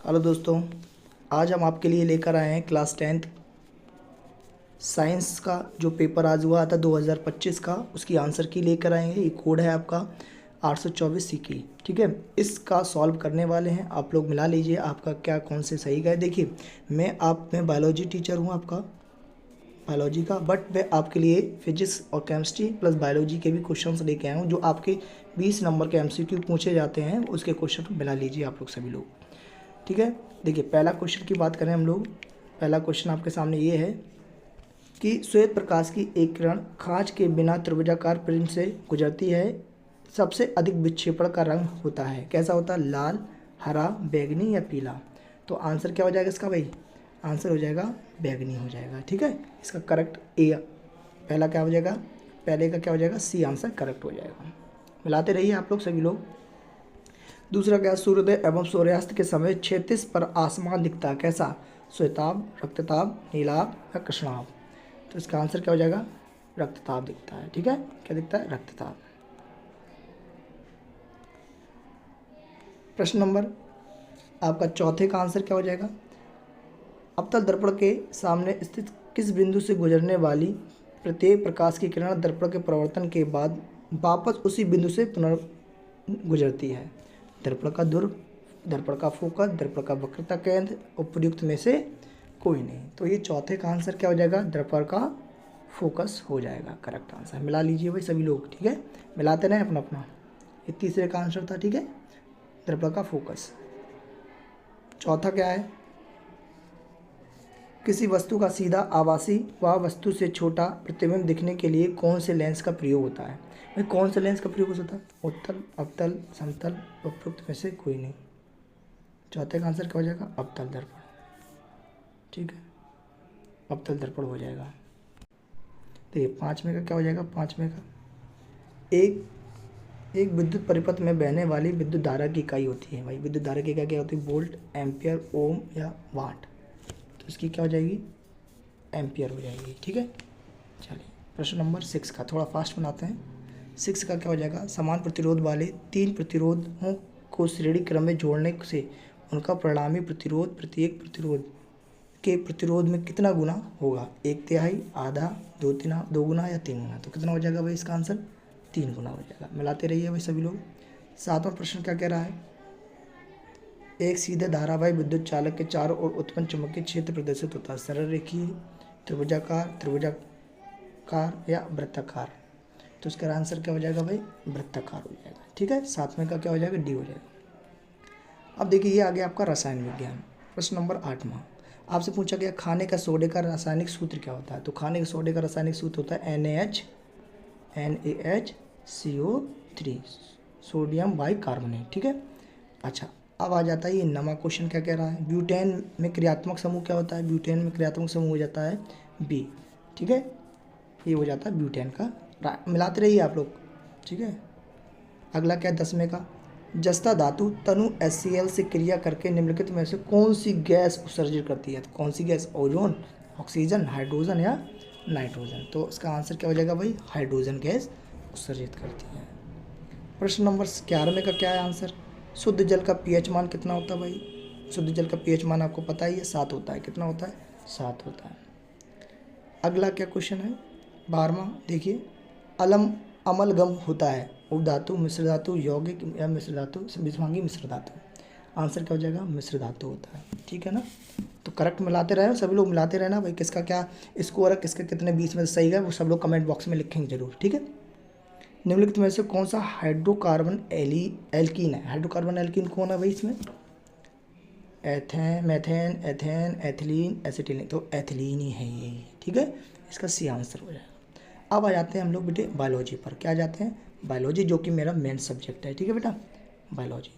Hello दोस्तों, आज हम आपके लिए लेकर आए हैं क्लास 10th साइंस का जो पेपर आज हुआ था 2025 का, उसकी आंसर की लेकर आएंगे। ये कोड है आपका 824 की। ठीक है, इसका सॉल्व करने वाले हैं। आप लोग मिला लीजिए आपका क्या कौन से सही गए। देखिए, मैं बायोलॉजी टीचर हूँ आपका, बायोलॉजी का, बट मैं आपके लिए फिजिक्स और केमिस्ट्री प्लस बायोलॉजी के भी क्वेश्चंस लेके आया हूँ, जो आपके 20 नंबर के MCQ पूछे जाते हैं। उसके क्वेश्चन मिला लीजिए आप लोग सभी लोग। ठीक है, देखिए पहला क्वेश्चन की बात करें हम लोग। पहला क्वेश्चन आपके सामने ये है कि श्वेत प्रकाश की एक किरण खांच के बिना त्रिभुजाकार प्रिज्म से गुजरती है, सबसे अधिक विक्षेपण का रंग होता है, कैसा होता है? लाल, हरा, बैंगनी या पीला? तो आंसर क्या हो जाएगा इसका भाई? आंसर हो जाएगा बैंगनी हो जाएगा। ठीक है, इसका करेक्ट ए, पहला क्या हो जाएगा? पहले का क्या हो जाएगा? सी आंसर करेक्ट हो जाएगा। मिलाते रहिए आप लोग सभी लोग। दूसरा क्या? सूर्योदय एवं सूर्यास्त के समय क्षैतिज पर आसमान दिखता है, कैसा? श्वेताभ, रक्तताभ, नीलाभ या कृष्णाभ? तो इसका आंसर क्या हो जाएगा? रक्तताभ दिखता है। ठीक है, क्या दिखता है? रक्तताभ। प्रश्न नंबर आपका चौथे का आंसर क्या हो जाएगा? अवतल दर्पण के सामने स्थित किस बिंदु से गुजरने वाली प्रत्येक प्रकाश की किरण दर्पण के परिवर्तन के बाद वापस उसी बिंदु से गुजरती है? दर्पण का ध्रुव, दर्पण का फोकस, दर्पण का वक्रता केंद्र, उपयुक्त में से कोई नहीं। तो ये चौथे का आंसर क्या हो जाएगा? दर्पण का फोकस हो जाएगा करेक्ट आंसर। मिला लीजिए भाई सभी लोग। ठीक है, मिलाते रहें अपना अपना। ये तीसरे का आंसर था। ठीक है, दर्पण का फोकस। चौथा क्या है? किसी वस्तु का सीधा आभासी व वस्तु से छोटा प्रतिबिंब दिखने के लिए कौन से लेंस का प्रयोग होता है? भाई कौन से लेंस का प्रयोग होता है? उत्तल, अवतल, समतल, उपयुक्त में से कोई नहीं। चौथे का आंसर क्या हो जाएगा? अवतल दर्पण। ठीक है, अवतल दर्पण हो जाएगा। तो ये पाँचवें का क्या हो जाएगा? पाँचवें का एक विद्युत परिपथ में बहने वाली विद्युत धारा की इकाई होती है। भाई विद्युत धारा की इकाई क्या होती है? वोल्ट, एम्पियर, ओम या वाट? तो इसकी क्या हो जाएगी? एम्पियर हो जाएगी। ठीक है, चलिए प्रश्न नंबर 6 का थोड़ा फास्ट बनाते हैं। 6 का क्या हो जाएगा? समान प्रतिरोध वाले 3 प्रतिरोधों को श्रेणी क्रम में जोड़ने से उनका परिणामी प्रतिरोध प्रत्येक प्रतिरोध के प्रतिरोध में कितना गुना होगा? 1/3, आधा, 2 गुना या 3 गुना? तो कितना हो जाएगा भाई इसका आंसर? 3 गुना हो जाएगा। मिलाते रहिए भाई सभी लोग। 7वां प्रश्न क्या कह रहा है? एक सीधे धारावाही विद्युत चालक के चारों ओर उत्पन्न चुंबकीय क्षेत्र प्रदर्शित होता है, सरल रेखीय, त्रिभुजाकार या वृत्ताकार? तो इसका आंसर क्या हो जाएगा भाई? वृत्ताकार हो जाएगा। ठीक है, 7वें का क्या हो जाएगा? डी हो जाएगा। अब देखिए ये आ गया आपका रसायन विज्ञान। प्रश्न नंबर 8वां आपसे पूछा गया खाने का सोडे का रासायनिक सूत्र क्या होता है? तो खाने के सोडे का रासायनिक सूत्र होता है NaHCO3, सोडियम बाइकार्बोनेट। ठीक है, अच्छा अब आ जाता है ये नवा क्वेश्चन क्या कह रहा है? ब्यूटेन में क्रियात्मक समूह क्या होता है? ब्यूटेन में क्रियात्मक समूह हो जाता है बी। ठीक है, ये हो जाता है ब्यूटेन का। मिलाते रहिए आप लोग। ठीक है, अगला क्या है? 10वें का जस्ता धातु तनु HCl से क्रिया करके निम्नलिखित में से कौन सी गैस उत्सर्जित करती है? तो कौन सी गैस? ओजोन, ऑक्सीजन, हाइड्रोजन या नाइट्रोजन? तो इसका आंसर क्या हो जाएगा भाई? हाइड्रोजन गैस उत्सर्जित करती है। प्रश्न नंबर 11वें का क्या है आंसर? शुद्ध जल का pH मान कितना होता है भाई? शुद्ध जल का pH मान आपको पता ही है, 7 होता है। कितना होता है? 7 होता है। अगला क्या क्वेश्चन है? 12वां देखिए, अमलगम होता है उपधातु, मिश्र धातु, यौगिक या मिश्र धातु, विषवांगी मिश्र धातु? आंसर क्या हो जाएगा? मिश्र धातु होता है। ठीक है ना, तो करेक्ट मिलाते रहे सभी लोग, मिलाते रहना भाई। किसका क्या स्कोर है, किसके कितने 20 में से सही है, वो सब लोग कमेंट बॉक्स में लिखेंगे जरूर। ठीक है, निम्नलिखित में से कौन सा हाइड्रोकार्बन एल्कीन है? हाइड्रोकार्बन एल्कीन कौन है भाई इसमें? Methane, ethane, ethylene, acetylene? तो एथिलीन ही है ये। ठीक है, इसका सी आंसर हो जाएगा। अब आ जाते हैं हम लोग बेटे बायोलॉजी पर। क्या आ जाते हैं? बायोलॉजी, जो कि मेरा मेन सब्जेक्ट है। ठीक है बेटा, बायोलॉजी।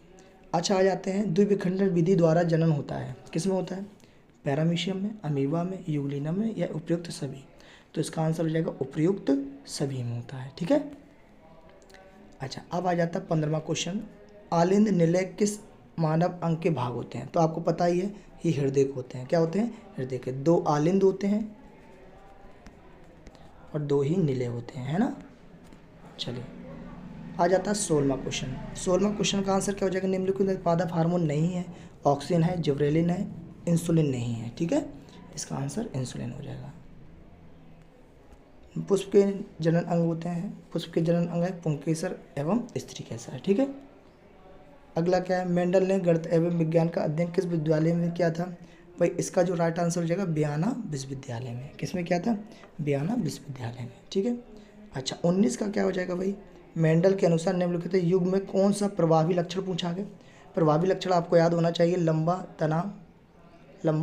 अच्छा आ जाते हैं, द्विविखंडन विधि द्वारा जनन होता है, किस में होता है? पैरामीशियम में, अमीबा में, यूग्लिनम में या उपयुक्त सभी? तो इसका आंसर हो जाएगा उपयुक्त सभी में होता है। ठीक है, अच्छा अब आ जाता है 15वां क्वेश्चन। आलिंद निलय किस मानव अंग के भाग होते हैं? तो आपको पता ही है, ये हृदय के होते हैं। क्या होते हैं? हृदय के। 2 आलिंद होते हैं और 2 ही निलय होते हैं, है ना। चलिए आ जाता है 16वां क्वेश्चन। 16वां क्वेश्चन का आंसर क्या हो जाएगा? निम्नलिखित में पादप हार्मोन नहीं है ऑक्सीजन है, जिब्रेलिन है, इंसुलिन नहीं है, ठीक है। इसका आंसर इंसुलिन हो जाएगा। पुष्प के जनन अंग होते हैं, पुष्प के जनन अंग है पुंकेसर एवं स्त्रीकेसर, ठीक है। अगला क्या है, मेंडल ने गणित एवं विज्ञान का अध्ययन किस विश्वविद्यालय में किया था? भाई इसका जो राइट आंसर हो जाएगा वियना विश्वविद्यालय में। किसमें किया था? वियना विश्वविद्यालय में, ठीक है। अच्छा 19 का क्या हो जाएगा भाई, मेंडल के अनुसार निम्नलिखित युग में कौन सा प्रभावी लक्षण पूछा गया? प्रभावी लक्षण आपको याद होना चाहिए, लंबा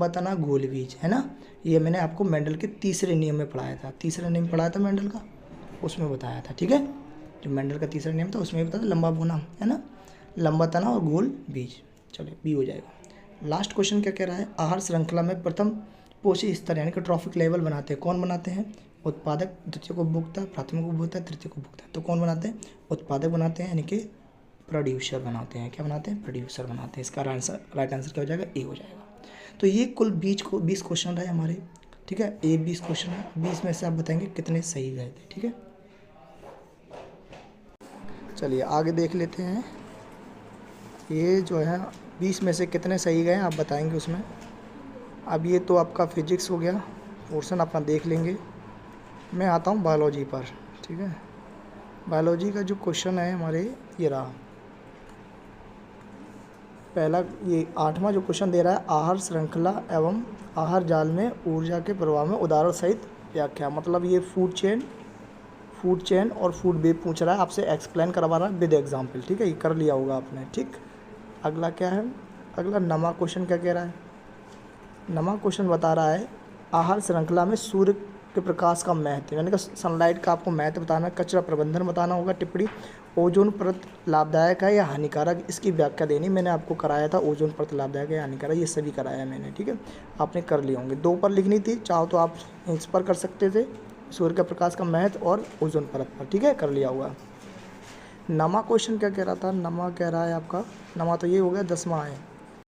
तना गोल बीज, है ना। ये मैंने आपको मेंडल के तीसरे नियम में पढ़ाया था, तीसरा नियम पढ़ाया था मेंडल का, उसमें बताया था, ठीक है। जो मेंडल का तीसरा नियम था उसमें भी बताया था, लंबा बोना, है ना, लंबा तना और गोल बीज। चलिए बी हो जाएगा। लास्ट क्वेश्चन क्या कह रहा है, आहार श्रृंखला में प्रथम पोषी स्तर यानी कि ट्रॉफिक लेवल बनाते हैं, कौन बनाते हैं? उत्पादक, द्वितीय उपभोक्ता, प्राथमिक उपभोक्ता, तृतीय उपभोक्ता। तो कौन बनाते हैं? उत्पादक बनाते हैं, यानी कि प्रोड्यूसर बनाते हैं। क्या बनाते हैं? प्रोड्यूसर बनाते हैं। इसका राइट आंसर क्या हो जाएगा? ए हो जाएगा। तो ये कुल 20 क्वेश्चन रहे हमारे, ठीक है। ए 20 क्वेश्चन है, 20 में से आप बताएंगे कितने सही गए थे, ठीक है। चलिए आगे देख लेते हैं, ये जो है 20 में से कितने सही गए आप बताएंगे उसमें। अब ये तो आपका फिजिक्स हो गया पोर्शन, अपना देख लेंगे। मैं आता हूँ बायोलॉजी पर, ठीक है। बायोलॉजी का जो क्वेश्चन है हमारे ये रहा पहला, ये 8वां जो क्वेश्चन दे रहा है, आहार श्रृंखला एवं आहार जाल में ऊर्जा के प्रभाव में उदाहरण सहित व्याख्या। मतलब ये फूड चेन और फूड वेब पूछ रहा है आपसे, एक्सप्लेन करवा रहा है विद एग्जाम्पल, ठीक है। ये कर लिया होगा आपने, ठीक। अगला क्या है, अगला नमा क्वेश्चन क्या कह रहा है? नमा क्वेश्चन बता रहा है आहार श्रृंखला में सूर्य के प्रकाश का महत्व, यानी कि सनलाइट का आपको महत्व बताना, कचरा प्रबंधन बताना होगा, टिप्पणी ओजोन परत लाभदायक है या हानिकारक, इसकी व्याख्या देनी। मैंने आपको कराया था ओजोन परत लाभदायक है या हानिकारक, ये सभी कराया है मैंने, ठीक है। आपने कर लिए होंगे। 2 पर लिखनी थी, चाहो तो आप इस पर कर सकते थे, सूर्य का प्रकाश का महत्व और ओजोन परत पर, ठीक है, कर लिया होगा। नमा क्वेश्चन क्या कह रहा था? नमा कह रहा है आपका, नमा तो ये हो गया 10वां है,